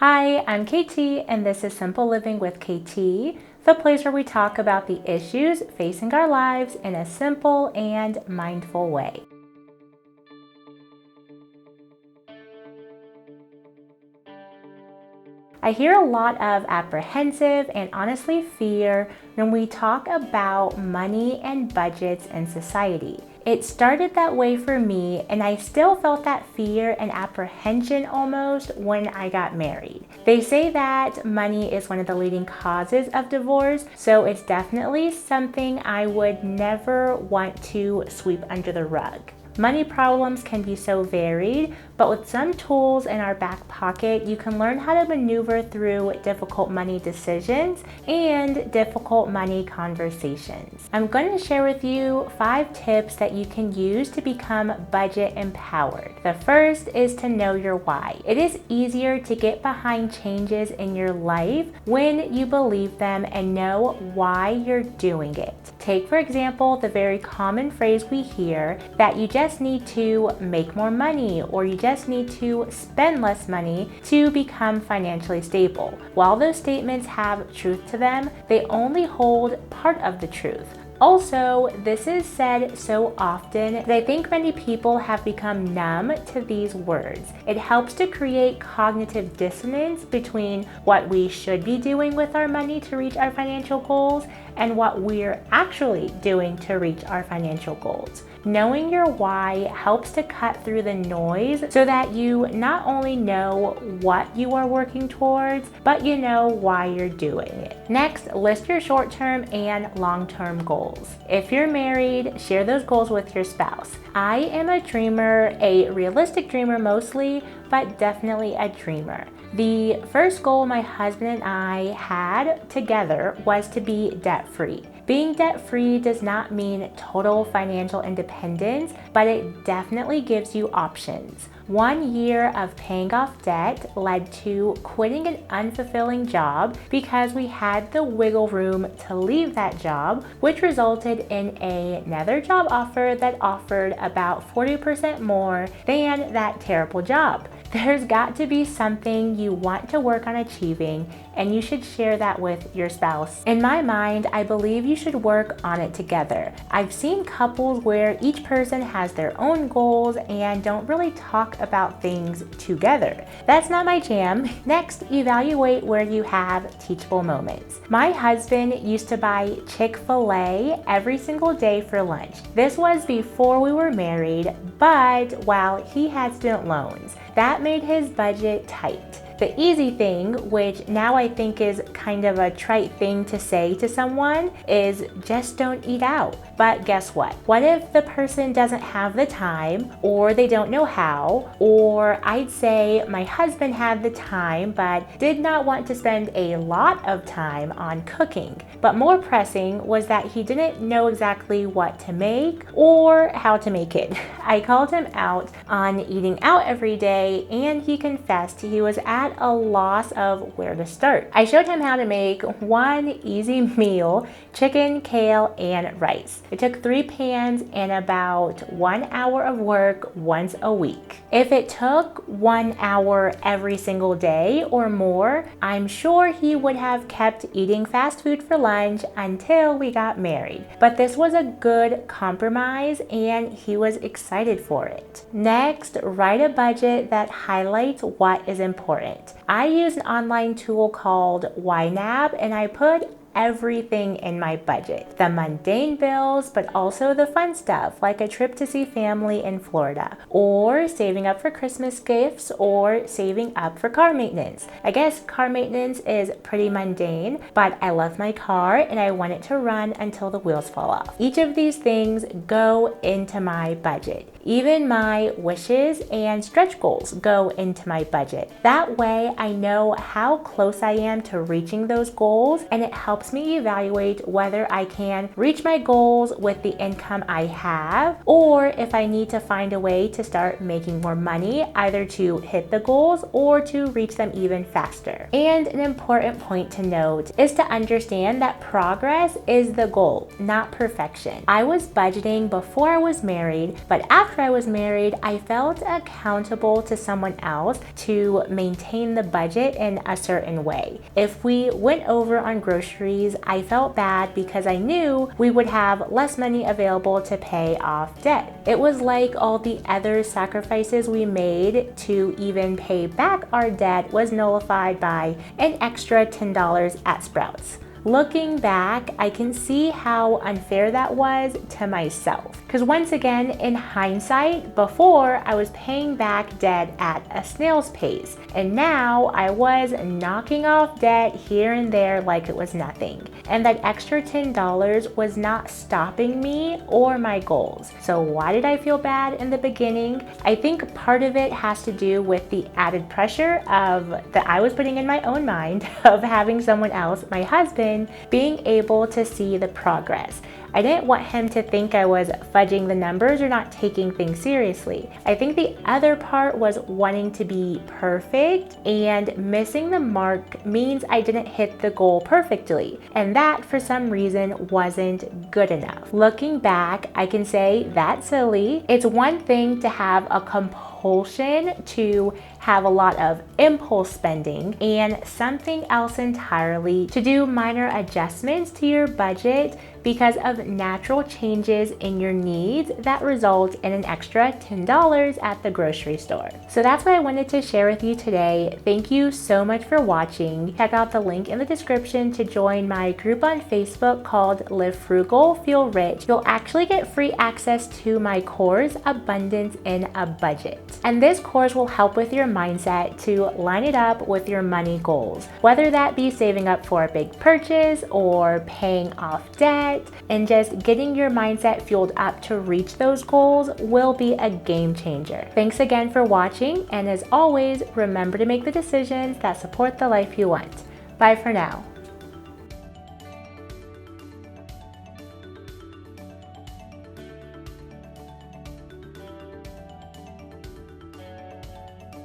Hi, I'm KT, and this is Simple Living with KT, the place where we talk about the issues facing our lives in a simple and mindful way. I hear a lot of apprehensive and honestly fear when we talk about money and budgets in society. It started that way for me, and I still felt that fear and apprehension almost when I got married. They say that money is one of the leading causes of divorce, so it's definitely something I would never want to sweep under the rug. Money problems can be so varied, but with some tools in our back pocket, you can learn how to maneuver through difficult money decisions and difficult money conversations. I'm going to share with you 5 tips that you can use to become budget empowered. The first is to know your why. It is easier to get behind changes in your life when you believe them and know why you're doing it. Take, for example, the very common phrase we hear that you just need to make more money or you just need to spend less money to become financially stable. While those statements have truth to them, they only hold part of the truth. Also, this is said so often that I think many people have become numb to these words. It helps to create cognitive dissonance between what we should be doing with our money to reach our financial goals and what we're actually doing to reach our financial goals. Knowing your why helps to cut through the noise so that you not only know what you are working towards, but you know why you're doing it. Next, list your short-term and long-term goals. If you're married, share those goals with your spouse. I am a dreamer, a realistic dreamer mostly, but definitely a dreamer. The first goal my husband and I had together was to be debt-free. Being debt-free does not mean total financial independence, but it definitely gives you options. 1 year of paying off debt led to quitting an unfulfilling job because we had the wiggle room to leave that job, which resulted in another job offer that offered about 40% more than that terrible job. There's got to be something you want to work on achieving, and you should share that with your spouse. In my mind, I believe you should work on it together. I've seen couples where each person has their own goals and don't really talk about things together. That's not my jam. Next, evaluate where you have teachable moments. My husband used to buy Chick-fil-A every single day for lunch. This was before we were married, but while he had student loans. That made his budget tight. The easy thing, which now I think is kind of a trite thing to say to someone, is just don't eat out. But guess what? What if the person doesn't have the time, or they don't know how, or I'd say my husband had the time but did not want to spend a lot of time on cooking. But more pressing was that he didn't know exactly what to make or how to make it. I called him out on eating out every day, and he confessed he was at a loss of where to start. I showed him how to make one easy meal: chicken, kale, and rice. It took 3 pans and about 1 hour of work once a week. If it took 1 hour every single day or more, I'm sure he would have kept eating fast food for lunch until we got married. But this was a good compromise, and he was excited for it. Next, write a budget that highlights what is important. I use an online tool called YNAB, and I put everything in my budget. The mundane bills, but also the fun stuff like a trip to see family in Florida, or saving up for Christmas gifts, or saving up for car maintenance. I guess car maintenance is pretty mundane, but I love my car and I want it to run until the wheels fall off. Each of these things go into my budget. Even my wishes and stretch goals go into my budget. That way I know how close I am to reaching those goals, and it helps helps me evaluate whether I can reach my goals with the income I have, or if I need to find a way to start making more money, either to hit the goals or to reach them even faster. And an important point to note is to understand that progress is the goal, not perfection. I was budgeting before I was married, but after I was married, I felt accountable to someone else to maintain the budget in a certain way. If we went over on groceries, I felt bad because I knew we would have less money available to pay off debt. It was like all the other sacrifices we made to even pay back our debt was nullified by an extra $10 at Sprouts. Looking back, I can see how unfair that was to myself. Because once again, in hindsight, before I was paying back debt at a snail's pace, and now I was knocking off debt here and there like it was nothing. And that extra $10 was not stopping me or my goals. So why did I feel bad in the beginning? I think part of it has to do with the added pressure that I was putting in my own mind of having someone else, my husband, being able to see the progress. I didn't want him to think I was fudging the numbers or not taking things seriously. I think the other part was wanting to be perfect, and missing the mark means I didn't hit the goal perfectly, and that for some reason wasn't good enough. Looking back, I can say that's silly. It's one thing to have a compulsion to have a lot of impulse spending, and something else entirely to do minor adjustments to your budget because of natural changes in your needs that result in an extra $10 at the grocery store. So that's what I wanted to share with you today. Thank you so much for watching. Check out the link in the description to join my group on Facebook called Live Frugal, Feel Rich. You'll actually get free access to my course, Abundance in a Budget. And this course will help with your mindset to line it up with your money goals, whether that be saving up for a big purchase or paying off debt, and just getting your mindset fueled up to reach those goals will be a game changer. Thanks again for watching, and as always, remember to make the decisions that support the life you want. Bye for now.